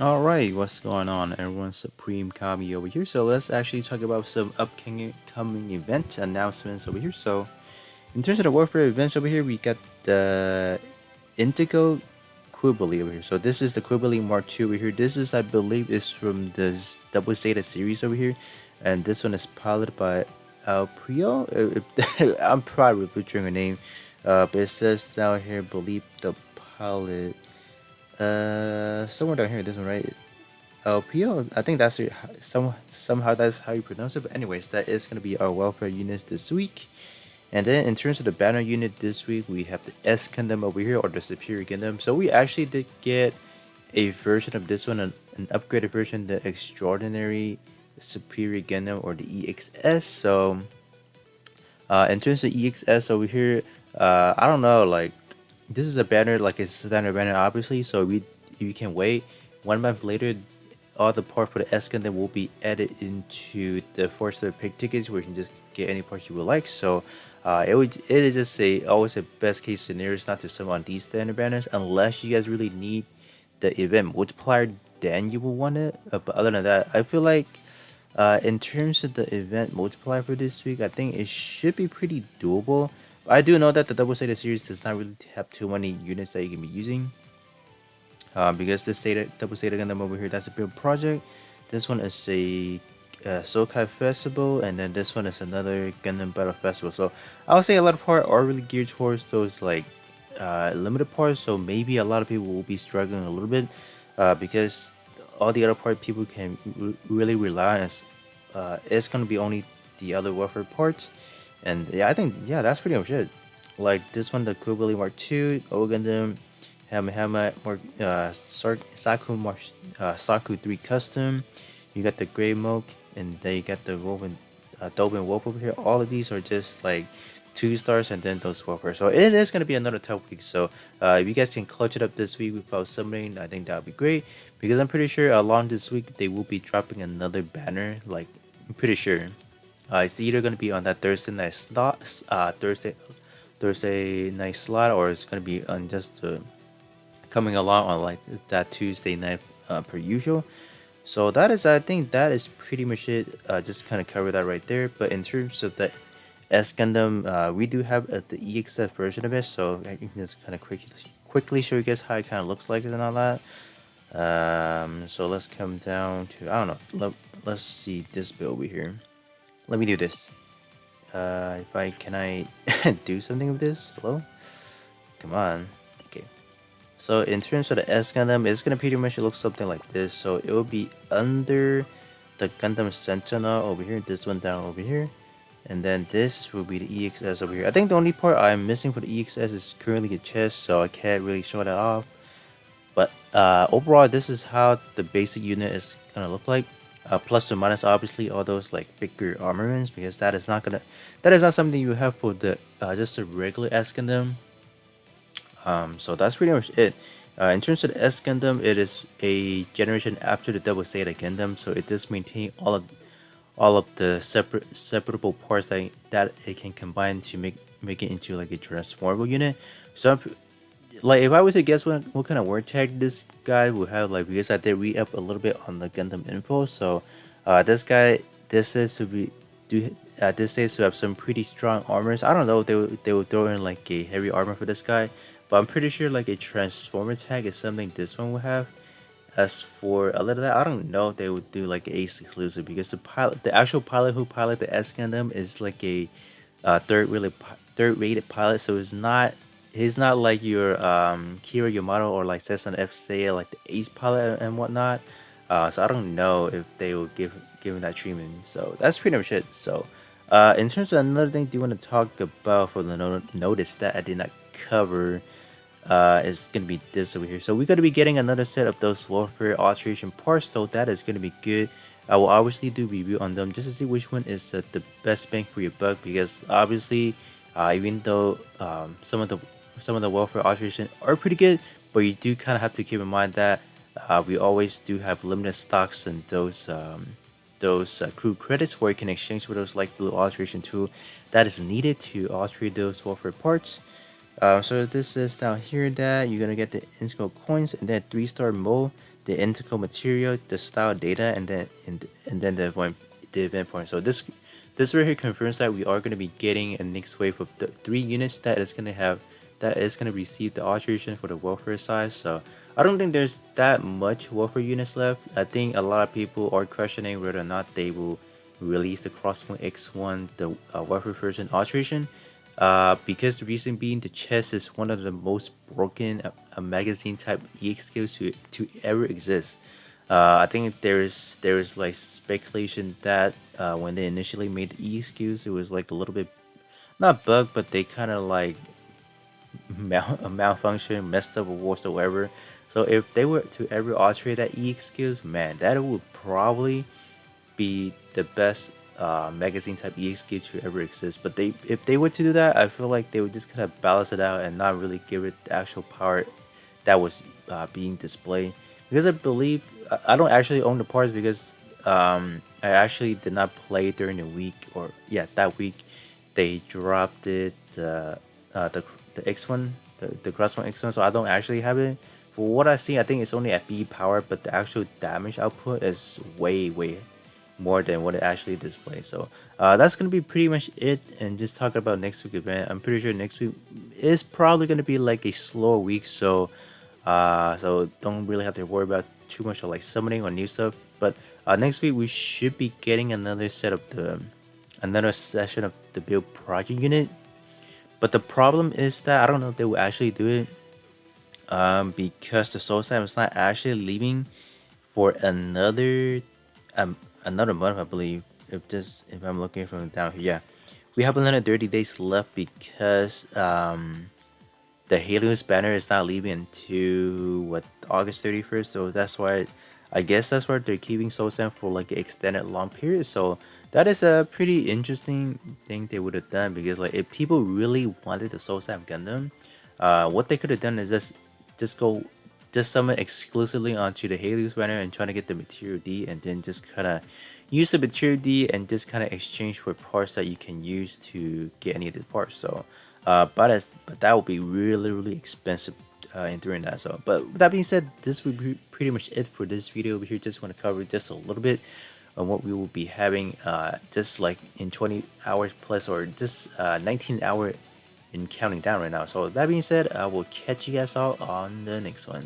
Alright, what's going on everyone? Supreme Kami over here. So let's actually talk about some upcoming event announcements over here. So in terms of the Warfare events over here, we got the Indigo Quibbly over here. So this is the Quibbly Mark II over here. This is, I believe, is from the Double Zeta series over here. And this one is piloted by Alprio. I'm probably butchering her name. But it says down here, believe the pilot. Somewhere down here, this one, right? LPO, I think that's it. Somehow that's how you pronounce it. But anyways, that is gonna be our welfare units this week. And then in terms of the banner unit this week, we have the S Gundam over here, or the Superior Gundam. So we actually did get a version of this one, an upgraded version, the Extraordinary Superior Gundam, or the EXS. So in terms of EXS over here, I don't know, like this is a banner, like it's a standard banner, obviously. So we can wait 1 month later. All the parts for the S Gundam will be added into the 4-star pick tickets, where you can just get any parts you would like. So it is just always a best case scenario is not to summon these standard banners unless you guys really need the event multiplier. Then you will want it. But other than that, I feel like in terms of the event multiplier for this week, I think it should be pretty doable. I do know that the Double Zeta series does not really have too many units that you can be using. Because this Double Zeta Gundam over here, that's a build project. This one is a Sokai Festival, and then this one is another Gundam Battle Festival. So I would say a lot of parts are really geared towards those like limited parts. So maybe a lot of people will be struggling a little bit because all the other part people can really rely on is it's gonna be only the other warfare parts. And yeah, I think that's pretty much it. Like this one, the Kubili Mark II, Gundam, Hammer Mark Saku 3 Custom. You got the Grey Moke, and then you got the Woven Dobin Wolf over here. All of these are just like 2 stars, and then those warfare. So it is gonna be another tough week. So if you guys can clutch it up this week without summoning, I think that would be great, because I'm pretty sure along this week they will be dropping another banner. Like I'm pretty sure. It's either gonna be on that Thursday night slot, Thursday night slot, or it's gonna be on just coming along on like that Tuesday night per usual. So that is, I think that is pretty much it. Just kind of cover that right there. But in terms of the S Gundam, we do have the EXF version of it, so I can just kind of quickly show you guys how it kind of looks like and all that. So let's come down to, I don't know. Let's see this build over here. Let me do this. If I can I do something with this? Hello? Come on. Okay. So in terms of the S Gundam, it's gonna pretty much look something like this. So it will be under the Gundam Sentinel over here, this one down over here, and then this will be the EXS over here. I think the only part I'm missing for the EXS is currently the chest, so I can't really show that off. But overall, this is how the basic unit is gonna look like. Plus or minus, obviously, all those like bigger armaments, because that is not something you have for the just a regular S Gundam. So that's pretty much it. In terms of the S Gundam, it is a generation after the Double Zeta Gundam, so it does maintain all of the separable parts that it can combine to make it into like a transformable unit. So like if I were to guess what kind of word tag this guy would have, like, because I did read up a little bit on the Gundam info. So this guy, this says to be this says to have some pretty strong armors. I don't know if they would throw in like a heavy armor for this guy, but I'm pretty sure like a transformer tag is something this one will have. As for a little that, I don't know if they would do like Ace exclusive, because the actual pilot who pilot the S Gundam is like a third rated pilot, so he's not like your Kira Yamato or like Cessna FCA, like the Ace pilot and whatnot. So I don't know if they will give him that treatment. So that's pretty much it. So in terms of another thing, do you want to talk about for the notice that I did not cover? Is gonna be this over here. So we're gonna be getting another set of those warfare alteration parts, so that is gonna be good. I will obviously do review on them just to see which one is the best bang for your buck, because obviously even though some of the welfare alteration are pretty good, but you do kind of have to keep in mind that we always do have limited stocks and those crew credits where you can exchange for those like blue alteration tool that is needed to alter those warfare parts. So this is down here that you're gonna get the insco coins, and then 3-star mold. the integral material, the style data, and then the event point. So this right here confirms that we are going to be getting a next wave of the 3 units that is going to receive the alteration for the welfare size. So I don't think there's that much welfare units left. I think a lot of people are questioning whether or not they will release the Crosspoint X1, the welfare version alteration. Because the reason being, the chest is one of the most broken magazine type EX skills to ever exist. I think there's like speculation that when they initially made the EX skills, it was like a little bit not bug, but they kind of like malfunction, messed up or whatsoever. So if they were to ever alterate that EX skills, man, that would probably be the best magazine type EX skills to ever exist. But if they were to do that, I feel like they would just kind of balance it out and not really give it the actual power that was being displayed. Because I believe I don't actually own the parts because I actually did not play during the week, or yeah, that week they dropped it the X1, the Cross One X1, so I don't actually have it. For what I see, I think it's only at B power, but the actual damage output is way more than what it actually displays. So that's gonna be pretty much it. And just talking about next week event, I'm pretty sure next week is probably gonna be like a slower week. So so don't really have to worry about too much of like summoning or new stuff. But next week we should be getting another session of the build project unit. But the problem is that I don't know if they will actually do it because the Soul Sam is not actually leaving for another month, I believe. If I'm looking from down here, yeah, we have another 30 days left because the Helios banner is not leaving until what, August 31st. So that's why I guess that's why they're keeping Soul Sand for like an extended long period. So that is a pretty interesting thing they would have done, because like if people really wanted the Soul Sand Gundam, what they could have done is just summon exclusively onto the Helios banner and trying to get the Material D, and then just kind of use the Material D and just kind of exchange for parts that you can use to get any of the parts. So but that would be really expensive in doing that. So but with that being said, this would be pretty much it for this video over here. Just want to cover just a little bit on what we will be having just like in 20 hours plus, or just 19 hour in counting down right now. So that being said, I will catch you guys all on the next one.